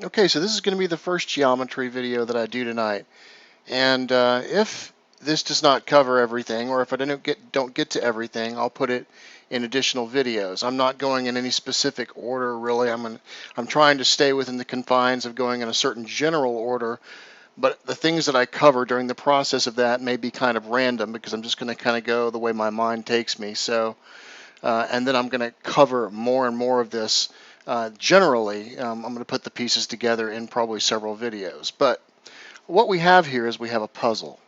Okay, so this is going to be the first geometry video that I do tonight. And if this does not cover everything, or if I don't get to everything, I'll put it in additional videos. I'm not going in any specific order, really. I'm trying to stay within the confines of going in a certain general order, but the things that I cover during the process of that may be kind of random because I'm just going to kind of go the way my mind takes me. So, and then I'm going to cover more and more of this. Generally, I'm going to put the pieces together in probably several videos. But what we have here is we have a puzzle.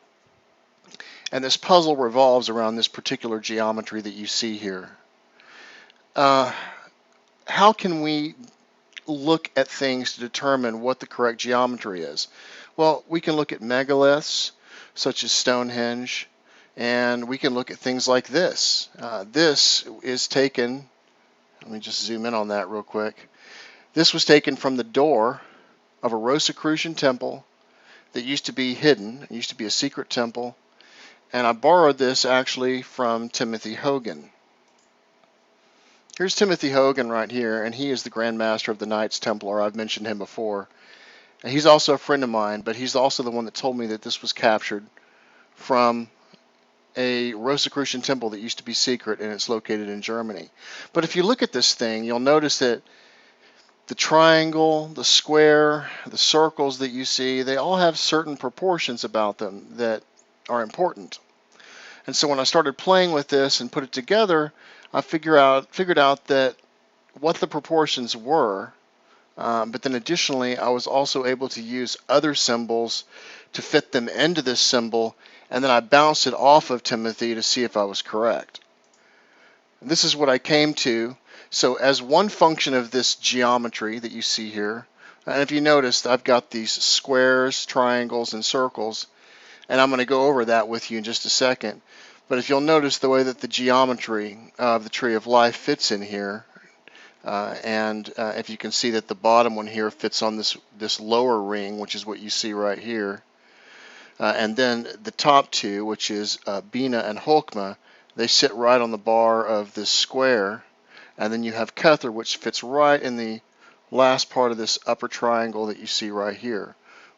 And this puzzle revolves around this particular geometry that you see here. Uh, how can we look at things to determine what the correct geometry is? Well, we can look at megaliths, such as Stonehenge, and we can look at things like this. This is taken, let me just zoom in on that real quick. This was taken from the door of a Rosicrucian temple that used to be hidden. It used to be a secret temple. And I borrowed this actually from Timothy Hogan. Here's Timothy Hogan right here, and he is the Grand Master of the Knights Templar. I've mentioned him before. And he's also a friend of mine, but he's also the one that told me that this was captured from a Rosicrucian temple that used to be secret, and it's located in Germany. But if you look at this thing, you'll notice that the triangle, the square, the circles that you see, they all have certain proportions about them that are important. And so when I started playing with this and put it together, I figured out that what the proportions were, but then additionally I was also able to use other symbols to fit them into this symbol, and then I bounced it off of Timothy to see if I was correct. And this is what I came to. So as one function of this geometry that you see here, and if you notice, I've got these squares, triangles, and circles, and I'm going to go over that with you in just a second. But if you'll notice the way that the geometry of the Tree of Life fits in here, and if you can see that the bottom one here fits on this lower ring, which is what you see right here, and then the top two, which is Bina and Holkma, they sit right on the bar of this square, and then you have Kether, which fits right in the last part of this upper triangle that you see right here,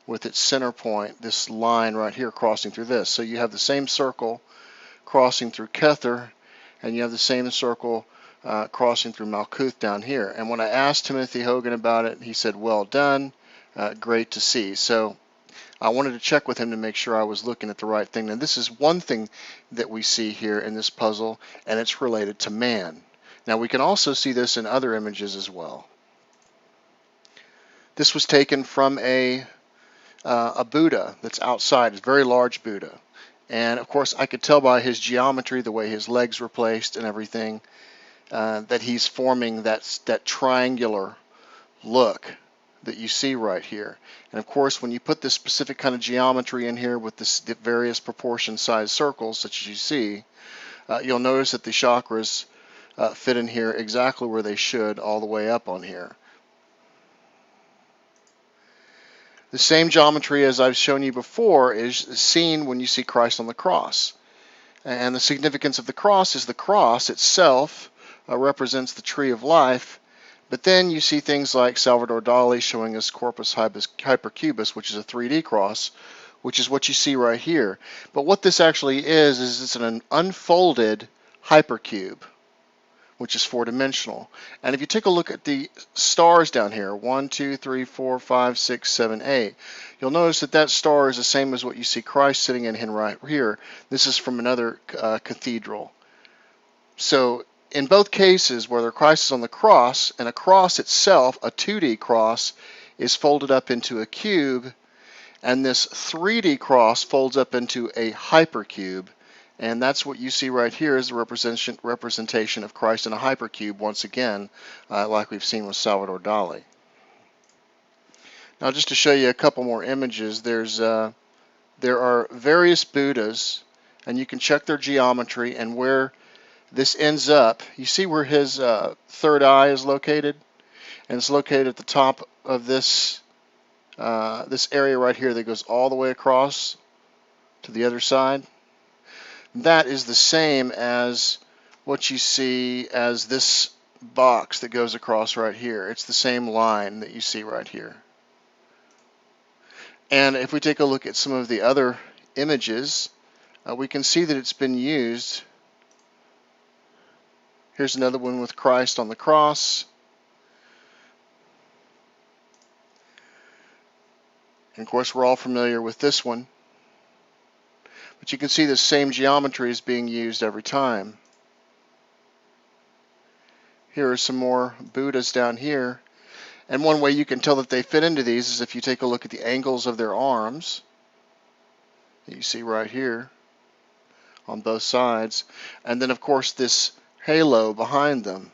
with its center point, this line right here crossing through this. So you have the same circle crossing through Kether, and you have the same circle crossing through Malkuth down here. And when I asked Timothy Hogan about it, he said, well done, great to see. So I wanted to check with him to make sure I was looking at the right thing. And this is one thing that we see here in this puzzle, and it's related to man. Now we can also see this in other images as well. This was taken from a Buddha that's outside, a very large Buddha. And of course I could tell by his geometry, the way his legs were placed and everything, that he's forming that triangular look that you see right here. And of course when you put this specific kind of geometry in here with the various proportion size circles such as you see, you'll notice that the chakras fit in here exactly where they should all the way up on here. The same geometry as I've shown you before is seen when you see Christ on the cross. And the significance of the cross is the cross itself represents the tree of life, but then you see things like Salvador Dali showing us Corpus Hypercubus, which is a 3D cross, which is what you see right here. But what this actually is it's an unfolded hypercube, which is four-dimensional. And if you take a look at the stars down here, 1, 2, 3, 4, 5, 6, 7, 8, you'll notice that that star is the same as what you see Christ sitting in right here. This is from another cathedral. So in both cases, whether Christ is on the cross, and a cross itself, a 2D cross, is folded up into a cube, and this 3D cross folds up into a hypercube. And that's what you see right here is the representation of Christ in a hypercube once again, like we've seen with Salvador Dali. Now just to show you a couple more images, there are various Buddhas, and you can check their geometry and where this ends up. You see where his third eye is located? And it's located at the top of this area right here that goes all the way across to the other side. That is the same as what you see as this box that goes across right here. It's the same line that you see right here. And if we take a look at some of the other images, we can see that it's been used. Here's another one with Christ on the cross. And of course, we're all familiar with this one. But you can see the same geometry is being used every time. Here are some more Buddhas down here. And one way you can tell that they fit into these is if you take a look at the angles of their arms that you see right here on both sides. And then, of course, this halo behind them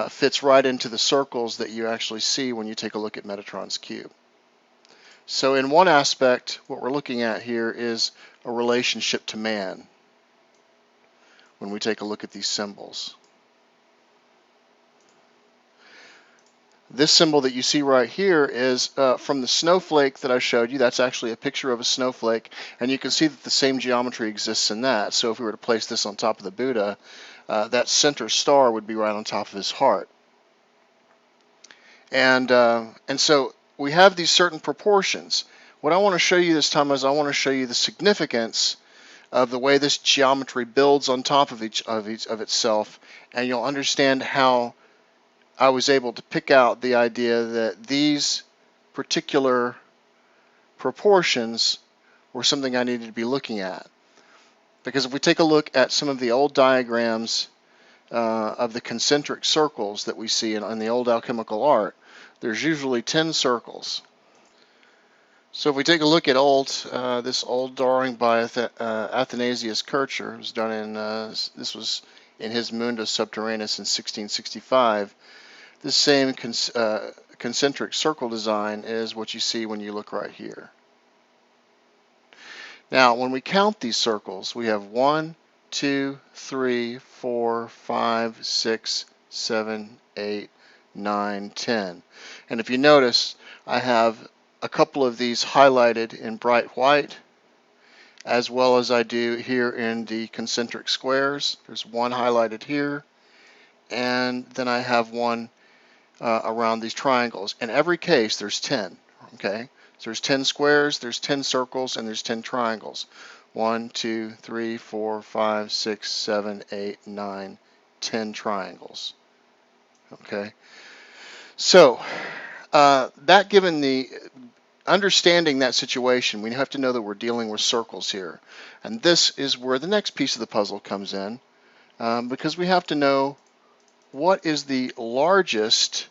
fits right into the circles that you actually see when you take a look at Metatron's cube. So in one aspect, what we're looking at here is a relationship to man when we take a look at these symbols. This symbol that you see right here is from the snowflake that I showed you. That's actually a picture of a snowflake, and you can see that the same geometry exists in that. So if we were to place this on top of the Buddha, that center star would be right on top of his heart. And so we have these certain proportions. What I want to show you this time is I want to show you the significance of the way this geometry builds on top of itself, and you'll understand how I was able to pick out the idea that these particular proportions were something I needed to be looking at. Because if we take a look at some of the old diagrams of the concentric circles that we see in the old alchemical art, there's usually 10 circles. So if we take a look at this old drawing by Athanasius Kircher, it was done in this was in his Mundus Subterraneus in 1665. This same concentric circle design is what you see when you look right here. Now, when we count these circles, we have 1, 2, 3, 4, 5, 6, 7, 8, 9, 10. And if you notice, I have a couple of these highlighted in bright white, as well as I do here in the concentric squares. There's one highlighted here, and then I have one around these triangles. In every case, there's 10. Okay, so there's 10 squares, there's 10 circles, and there's 10 triangles. 1, 2, 3, 4, 5, 6, 7, 8, 9, 10 triangles. Okay, so that given the understanding that situation, we have to know that we're dealing with circles here, and this is where the next piece of the puzzle comes in, because we have to know what is the largest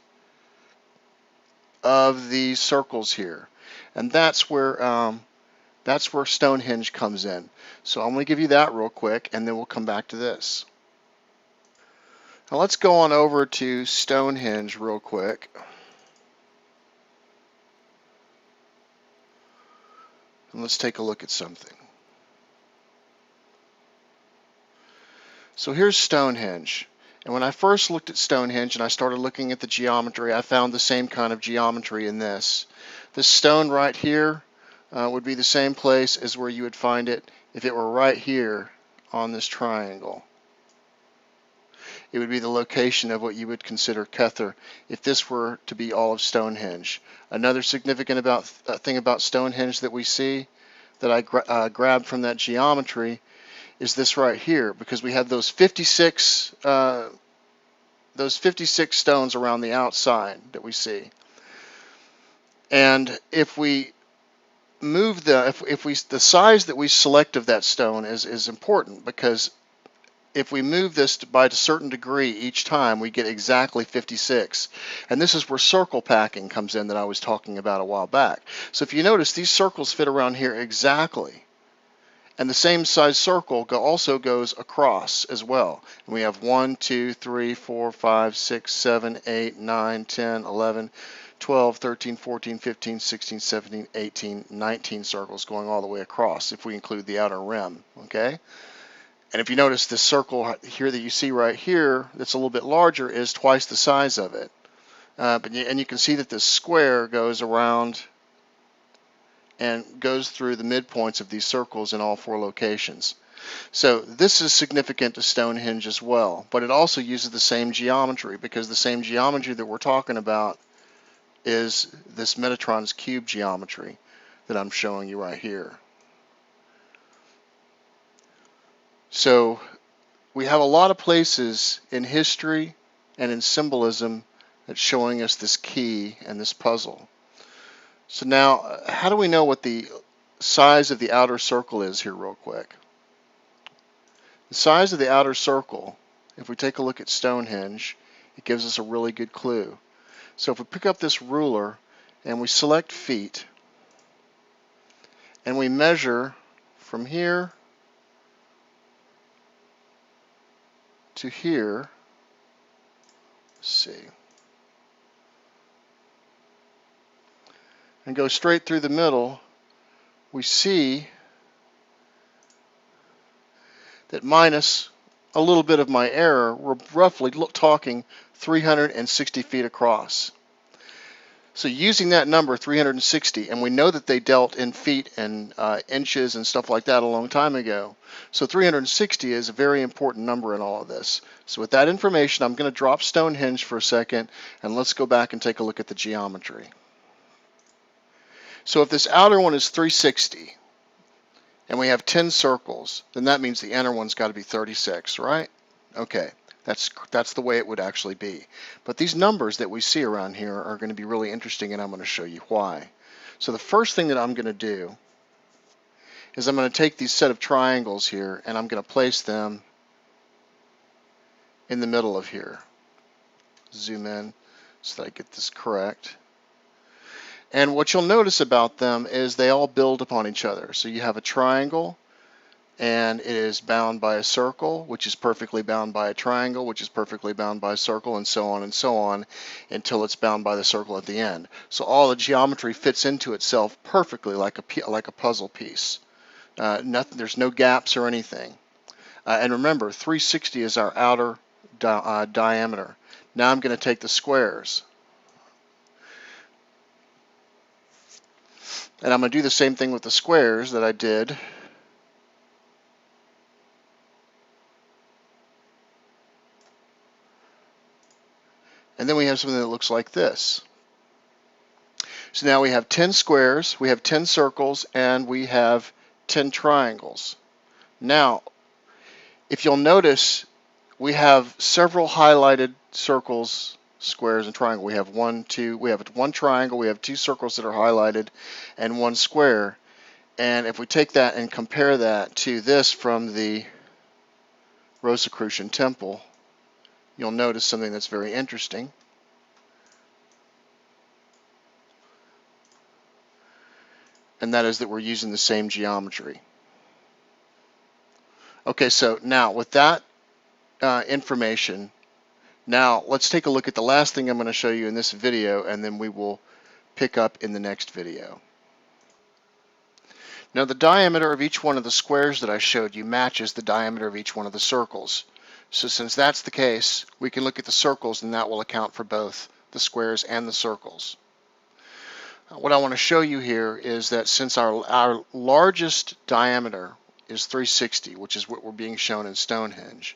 of these circles here, and that's where Stonehenge comes in. So I'm going to give you that real quick, and then we'll come back to this. Now let's go on over to Stonehenge real quick. And let's take a look at something. So here's Stonehenge. And when I first looked at Stonehenge and I started looking at the geometry, I found the same kind of geometry in this. This stone right here would be the same place as where you would find it if it were right here on this triangle. It would be the location of what you would consider Kether if this were to be all of Stonehenge. Another significant thing about Stonehenge that we see that I grabbed from that geometry is this right here, because we have those 56 stones around the outside that we see. And if we move the size that we select of that stone is important, because if we move this by a certain degree each time, we get exactly 56. And this is where circle packing comes in that I was talking about a while back. So if you notice, these circles fit around here exactly. And the same size circle also goes across as well. And we have 1, 2, 3, 4, 5, 6, 7, 8, 9, 10, 11, 12, 13, 14, 15, 16, 17, 18, 19 circles going all the way across if we include the outer rim. Okay? And if you notice, this circle here that you see right here that's a little bit larger is twice the size of it. And you can see that this square goes around and goes through the midpoints of these circles in all 4 locations. So this is significant to Stonehenge as well, but it also uses the same geometry, because the same geometry that we're talking about is this Metatron's cube geometry. that I'm showing you right here. So we have a lot of places in history and in symbolism that's showing us this key and this puzzle. So now, how do we know what the size of the outer circle is here real quick? The size of the outer circle, if we take a look at Stonehenge, it gives us a really good clue. So if we pick up this ruler and we select feet and we measure from here to here, let's see, and go straight through the middle, we see that minus a little bit of my error, we're roughly talking 360 feet across. So using that number, 360, and we know that they dealt in feet and inches and stuff like that a long time ago. So 360 is a very important number in all of this. So with that information, I'm going to drop Stonehenge for a second, and let's go back and take a look at the geometry. So if this outer one is 360, and we have 10 circles, then that means the inner one's got to be 36, right? Okay, that's the way it would actually be. But these numbers that we see around here are going to be really interesting, and I'm going to show you why. So the first thing that I'm going to do is I'm going to take these set of triangles here, and I'm going to place them in the middle of here. Zoom in so that I get this correct. And what you'll notice about them is they all build upon each other. So you have a triangle, and it is bound by a circle, which is perfectly bound by a triangle, which is perfectly bound by a circle, and so on, until it's bound by the circle at the end. So all the geometry fits into itself perfectly like a puzzle piece. There's no gaps or anything. And remember, 360 is our outer diameter. Now I'm going to take the squares. And I'm going to do the same thing with the squares that I did and then we have something that looks like this. So now we have 10 squares, we have 10 circles, and we have 10 triangles. Now, if you'll notice, we have several highlighted circles, squares, and triangle. We have one triangle, we have 2 circles that are highlighted, and 1 square. And if we take that and compare that to this from the Rosicrucian Temple, you'll notice something that's very interesting. And that is that we're using the same geometry. Okay, so now with that information, now let's take a look at the last thing I'm going to show you in this video, and then we will pick up in the next video. Now the diameter of each one of the squares that I showed you matches the diameter of each one of the circles. So since that's the case, we can look at the circles, and that will account for both the squares and the circles. What I want to show you here is that since our largest diameter is 360, which is what we're being shown in Stonehenge,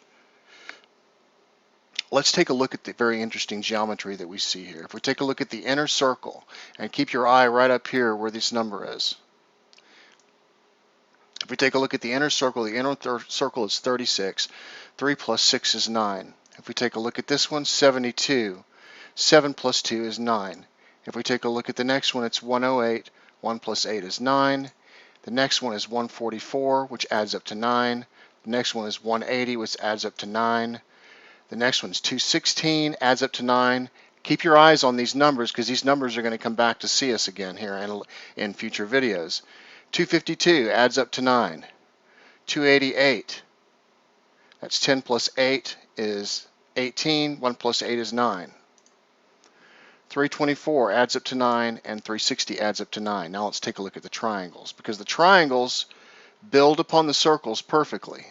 let's take a look at the very interesting geometry that we see here. If we take a look at the inner circle, and keep your eye right up here where this number is. If we take a look at the inner circle is 36. 3 plus 6 is 9. If we take a look at this one, 72. 7 plus 2 is 9. If we take a look at the next one, it's 108. 1 plus 8 is 9. The next one is 144, which adds up to 9. The next one is 180, which adds up to 9. The next one is 216, adds up to 9. Keep your eyes on these numbers, because these numbers are going to come back to see us again here in future videos. 252 adds up to 9. 288, that's 10 plus 8 is 18. 1 plus 8 is 9. 324 adds up to 9, and 360 adds up to 9. Now let's take a look at the triangles, because the triangles build upon the circles perfectly,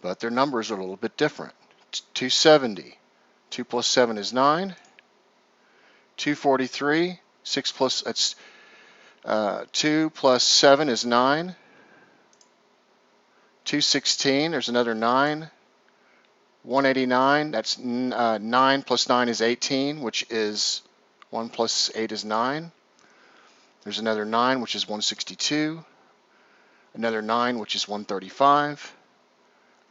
but their numbers are a little bit different. 270, 2 plus 7 is 9. 243, 6 plus, that's 2 plus 7 is 9. 216, there's another 9. 189, that's 9 plus 9 is 18, which is 1 plus 8 is 9. There's another 9, which is 162. Another 9, which is 135.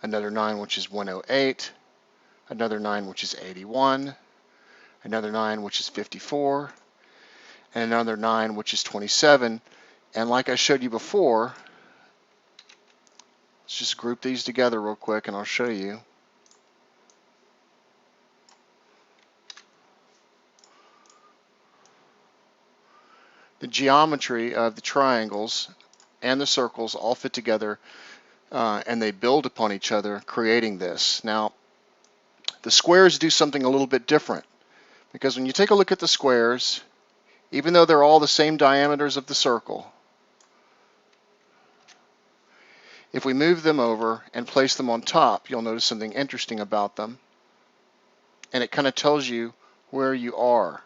Another 9, which is 108. Another 9, which is 81. Another 9, which is 54. And another 9, which is 27. And like I showed you before, let's just group these together real quick and I'll show you. The geometry of the triangles and the circles all fit together and they build upon each other, creating this. Now, the squares do something a little bit different, because when you take a look at the squares, even though they're all the same diameters of the circle, if we move them over and place them on top, you'll notice something interesting about them, and it kind of tells you where you are.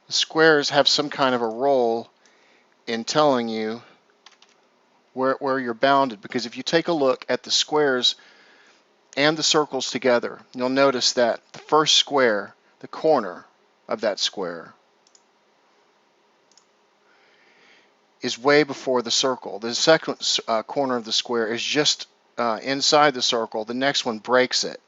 The squares have some kind of a role in telling you where you're bounded, because if you take a look at the squares and the circles together, you'll notice that the first square, the corner of that square, is way before the circle. The second corner of the square is just inside the circle. The next one breaks it.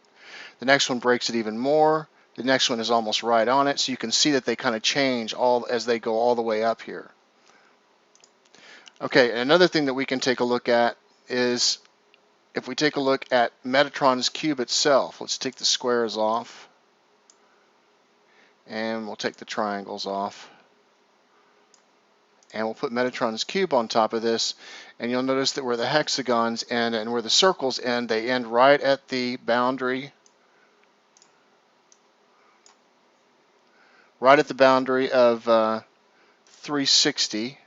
The next one breaks it even more. The next one is almost right on it. So you can see that they kind of change all as they go all the way up here. Okay, another thing that we can take a look at is if we take a look at Metatron's cube itself. Let's take the squares off, and we'll take the triangles off, and we'll put Metatron's cube on top of this, and you'll notice that where the hexagons end and where the circles end, they end right at the boundary, of 360.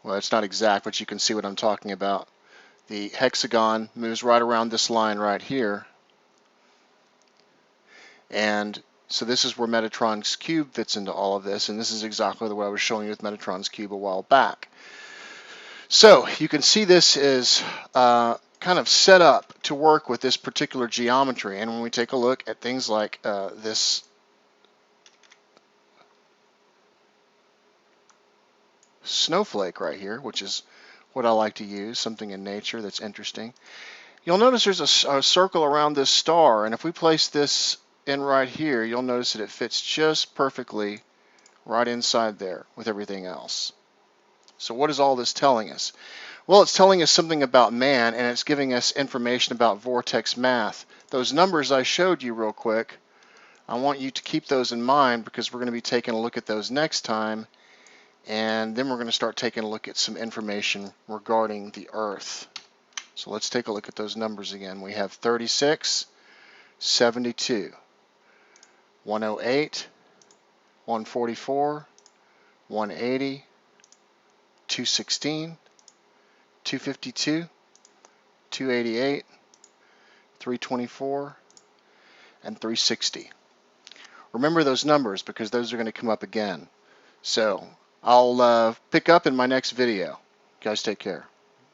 Well, it's not exact, but you can see what I'm talking about. The hexagon moves right around this line right here. And so this is where Metatron's cube fits into all of this, and this is exactly the way I was showing you with Metatron's cube a while back. So you can see this is kind of set up to work with this particular geometry. And when we take a look at things like this snowflake right here, which is what I like to use, something in nature that's interesting, you'll notice there's a circle around this star, and if we place this in right here, you'll notice that it fits just perfectly right inside there with everything else. So what is all this telling us? Well, it's telling us something about man, and it's giving us information about vortex math. Those numbers I showed you real quick, I want you to keep those in mind, because we're going to be taking a look at those next time, and then we're going to start taking a look at some information regarding the Earth. So let's take a look at those numbers again. We have 36, 72, 108, 144, 180, 216, 252, 288, 324, and 360. Remember those numbers, because those are going to come up again. So I'll pick up in my next video. You guys take care.